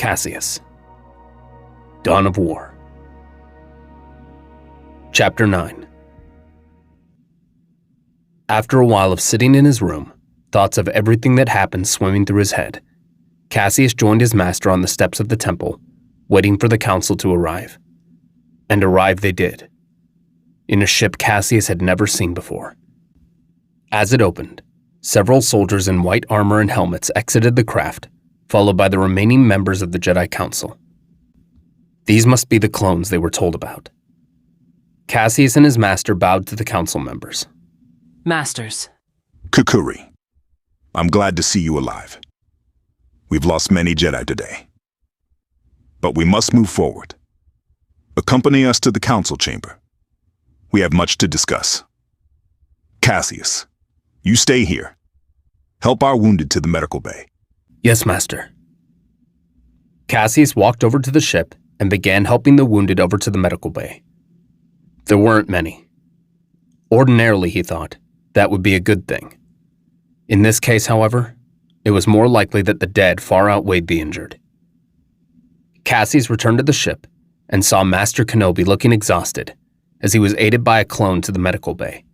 Caseus. Dawn of War. Chapter 9. After a while of sitting in his room, thoughts of everything that happened swimming through his head, Caseus joined his master on the steps of the temple, waiting for the council to arrive. And arrive they did, in a ship Caseus had never seen before. As it opened, several soldiers in white armor and helmets exited the craft, followed by the remaining members of the Jedi Council. These must be the clones they were told about. Caseus and his master bowed to the council members. Masters. Kukuri, I'm glad to see you alive. We've lost many Jedi today. But we must move forward. Accompany us to the council chamber. We have much to discuss. Caseus, you stay here. Help our wounded to the medical bay. Yes, Master. Caseus walked over to the ship and began helping the wounded over to the medical bay. There weren't many. Ordinarily, he thought, that would be a good thing. In this case, however, it was more likely that the dead far outweighed the injured. Caseus returned to the ship and saw Master Kenobi looking exhausted as he was aided by a clone to the medical bay.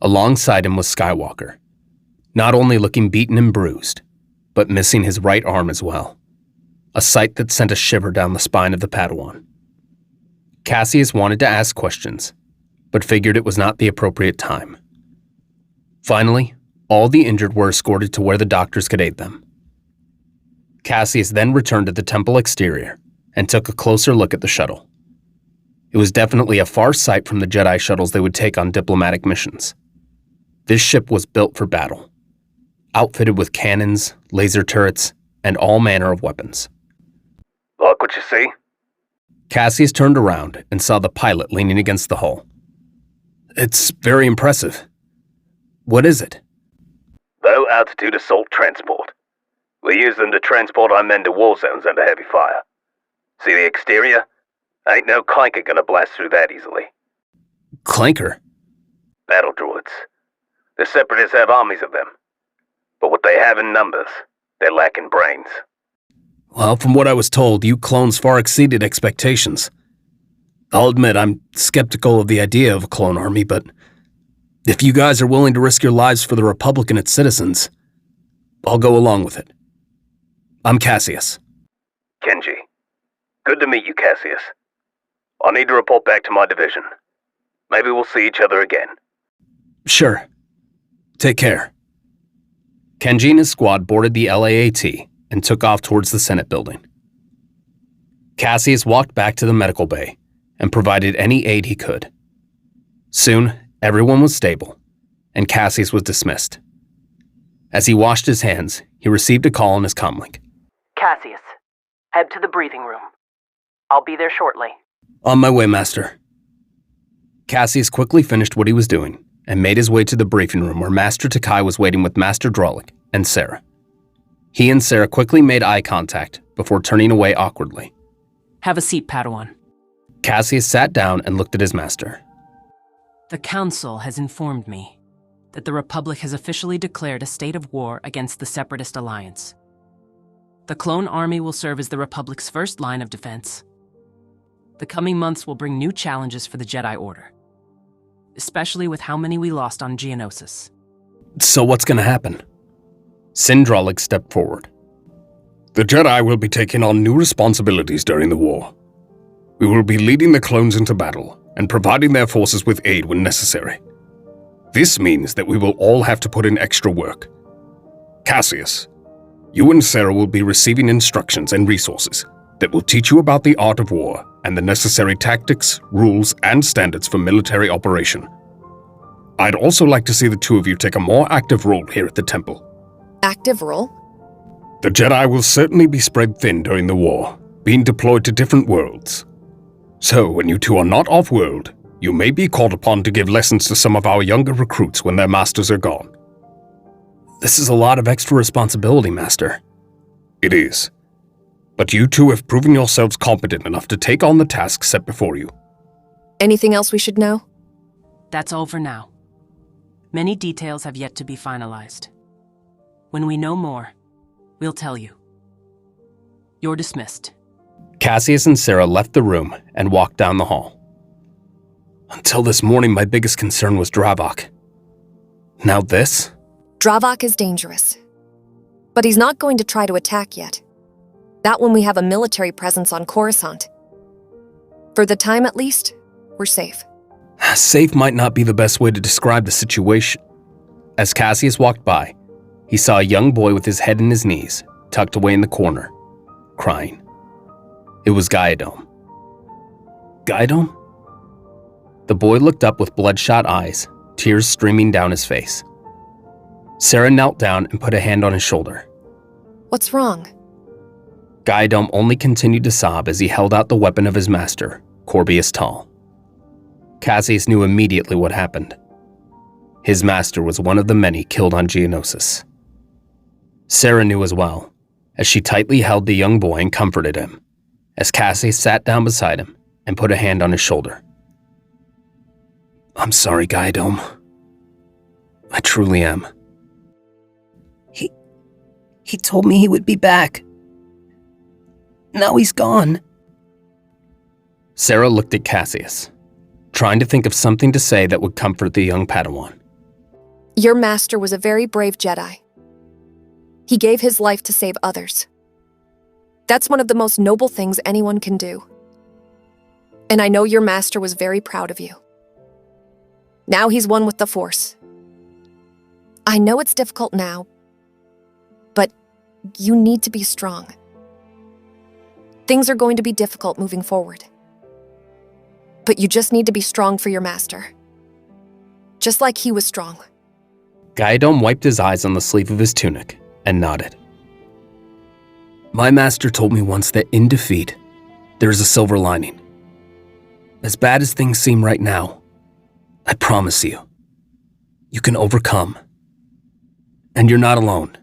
Alongside him was Skywalker, not only looking beaten and bruised, but missing his right arm as well, a sight that sent a shiver down the spine of the Padawan. Caseus wanted to ask questions, but figured it was not the appropriate time. Finally, all the injured were escorted to where the doctors could aid them. Caseus then returned to the temple exterior and took a closer look at the shuttle. It was definitely a far sight from the Jedi shuttles they would take on diplomatic missions. This ship was built for battle, outfitted with cannons, laser turrets, and all manner of weapons. Like what you see? Caseus turned around and saw the pilot leaning against the hull. It's very impressive. What is it? Low-altitude assault transport. We use them to transport our men to war zones under heavy fire. See the exterior? Ain't no clanker gonna blast through that easily. Clanker? Battle droids. The Separatists have armies of them. But what they have in numbers, they're lacking brains. Well, from what I was told, you clones far exceeded expectations. I'll admit I'm skeptical of the idea of a clone army, but if you guys are willing to risk your lives for the Republic and its citizens, I'll go along with it. I'm Caseus. Kenji. Good to meet you, Caseus. I'll need to report back to my division. Maybe we'll see each other again. Sure. Take care. Kenji and his squad boarded the LAAT and took off towards the Senate building. Caseus walked back to the medical bay and provided any aid he could. Soon, everyone was stable, and Caseus was dismissed. As he washed his hands, he received a call on his comlink. Caseus, head to the breathing room. I'll be there shortly. On my way, Master. Caseus quickly finished what he was doing and made his way to the briefing room where Master Takai was waiting with Master Drolic and Sarah. He and Sarah quickly made eye contact before turning away awkwardly. Have a seat, Padawan. Caseus sat down and looked at his master. The Council has informed me that the Republic has officially declared a state of war against the Separatist Alliance. The clone army will serve as the Republic's first line of defense. The coming months will bring new challenges for the Jedi Order, especially with how many we lost on Geonosis. So what's going to happen? Sin Drolic stepped forward. The Jedi will be taking on new responsibilities during the war. We will be leading the clones into battle and providing their forces with aid when necessary. This means that we will all have to put in extra work. Caseus, you and Sarah will be receiving instructions and resources that will teach you about the art of war and the necessary tactics, rules, and standards for military operation. I'd also like to see the two of you take a more active role here at the temple. Active role? The Jedi will certainly be spread thin during the war, being deployed to different worlds. So when you two are not off-world, you may be called upon to give lessons to some of our younger recruits when their masters are gone. This is a lot of extra responsibility, Master. It is. But you two have proven yourselves competent enough to take on the tasks set before you. Anything else we should know? That's all for now. Many details have yet to be finalized. When we know more, we'll tell you. You're dismissed. Caseus and Sarah left the room and walked down the hall. Until this morning, my biggest concern was Dravok. Now this? Dravok is dangerous. But he's not going to try to attack yet. Not when we have a military presence on Coruscant. For the time at least, we're safe. Safe might not be the best way to describe the situation. As Caseus walked by, he saw a young boy with his head in his knees, tucked away in the corner, crying. It was Gaidom. Gaidom? The boy looked up with bloodshot eyes, tears streaming down his face. Sarah knelt down and put a hand on his shoulder. What's wrong? Gaidom only continued to sob as he held out the weapon of his master, Corbius Tal. Caseus knew immediately what happened. His master was one of the many killed on Geonosis. Sarah knew as well, as she tightly held the young boy and comforted him, as Caseus sat down beside him and put a hand on his shoulder. I'm sorry, Gaidom. I truly am. He told me he would be back. Now he's gone. Sarah looked at Caseus, trying to think of something to say that would comfort the young Padawan. Your master was a very brave Jedi. He gave his life to save others. That's one of the most noble things anyone can do. And I know your master was very proud of you. Now he's one with the Force. I know it's difficult now, but you need to be strong. Things are going to be difficult moving forward. But you just need to be strong for your master. Just like he was strong. Gaidom wiped his eyes on the sleeve of his tunic and nodded. My master told me once that in defeat, there is a silver lining. As bad as things seem right now, I promise you, you can overcome. And you're not alone.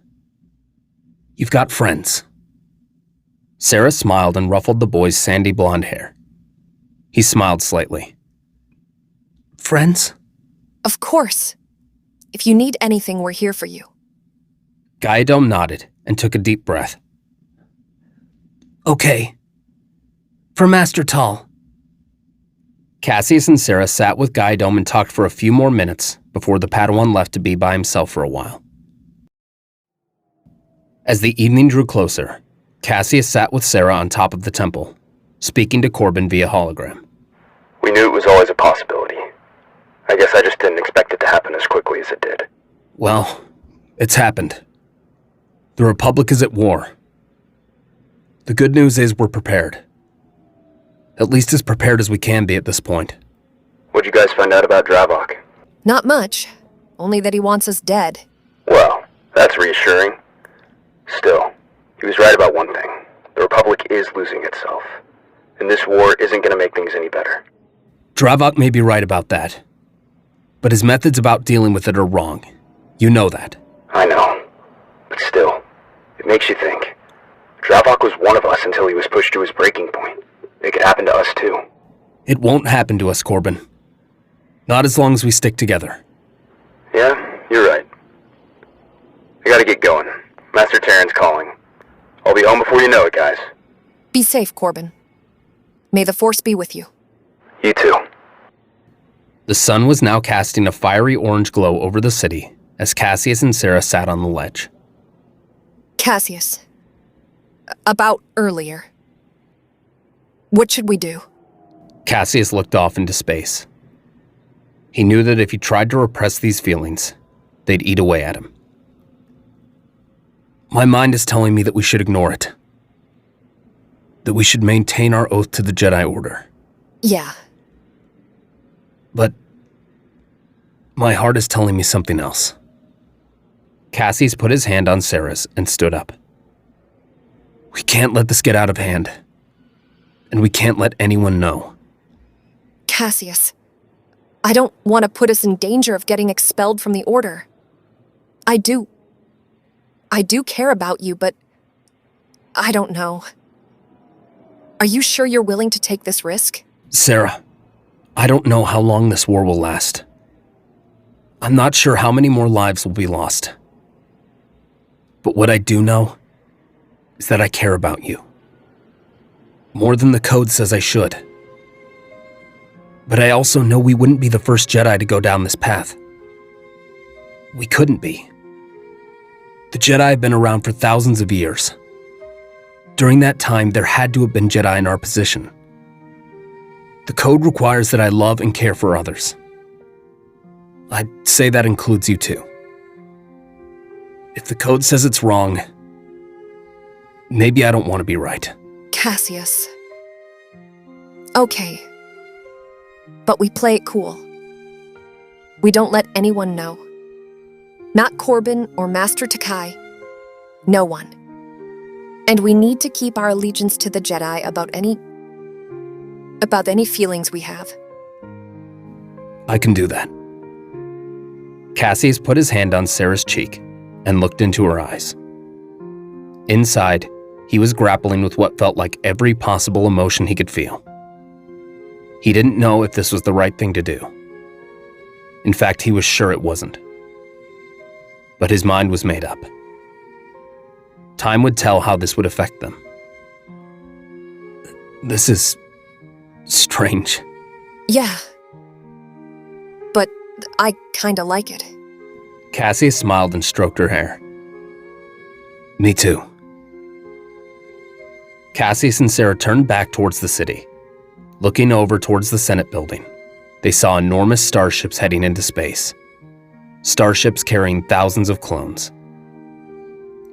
You've got friends. Sarah smiled and ruffled the boy's sandy blonde hair. He smiled slightly. Friends? Of course. If you need anything, we're here for you. Gaidom nodded and took a deep breath. Okay. For Master Tal. Caseus and Sarah sat with Gaidom and talked for a few more minutes before the Padawan left to be by himself for a while. As the evening drew closer, Caseus sat with Sarah on top of the temple, speaking to Corbyn via hologram. We knew it was always a possibility. I guess I just didn't expect it to happen as quickly as it did. Well, it's happened. The Republic is at war. The good news is we're prepared. At least as prepared as we can be at this point. What'd you guys find out about Dravok? Not much. Only that he wants us dead. Well, that's reassuring. Still, he was right about one thing. The Republic is losing itself. And this war isn't going to make things any better. Dravok may be right about that. But his methods about dealing with it are wrong. You know that. I know. But still, it makes you think. Dravok was one of us until he was pushed to his breaking point. It could happen to us too. It won't happen to us, Corbyn. Not as long as we stick together. Yeah, you're right. I gotta get going. Master Terran's calling. I'll be home before you know it, guys. Be safe, Corbyn. May the Force be with you. You too. The sun was now casting a fiery orange glow over the city as Caseus and Sarah sat on the ledge. Caseus. About earlier. What should we do? Caseus looked off into space. He knew that if he tried to repress these feelings, they'd eat away at him. My mind is telling me that we should ignore it. That we should maintain our oath to the Jedi Order. Yeah. But my heart is telling me something else. Caseus put his hand on Sarah's and stood up. We can't let this get out of hand. And we can't let anyone know. Caseus. I don't want to put us in danger of getting expelled from the Order. I do care about you, but I don't know. Are you sure you're willing to take this risk? Sarah, I don't know how long this war will last. I'm not sure how many more lives will be lost. But what I do know is that I care about you. More than the code says I should. But I also know we wouldn't be the first Jedi to go down this path. We couldn't be. The Jedi have been around for thousands of years. During that time, there had to have been Jedi in our position. The code requires that I love and care for others. I'd say that includes you too. If the code says it's wrong, maybe I don't want to be right. Caseus. Okay. But we play it cool. We don't let anyone know. Not Corbyn or Master Takai. No one. And we need to keep our allegiance to the Jedi about any feelings we have. I can do that. Caseus put his hand on Sarah's cheek and looked into her eyes. Inside, he was grappling with what felt like every possible emotion he could feel. He didn't know if this was the right thing to do. In fact, he was sure it wasn't. But his mind was made up. Time would tell how this would affect them. This is strange. Yeah. But I kinda like it. Caseus smiled and stroked her hair. Me too. Caseus and Sarah turned back towards the city. Looking over towards the Senate building, they saw enormous starships heading into space. Starships carrying thousands of clones.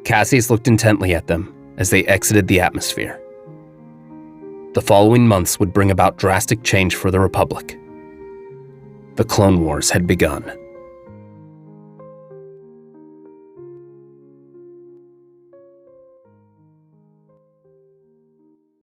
Caseus looked intently at them as they exited the atmosphere. The following months would bring about drastic change for the Republic. The Clone Wars had begun.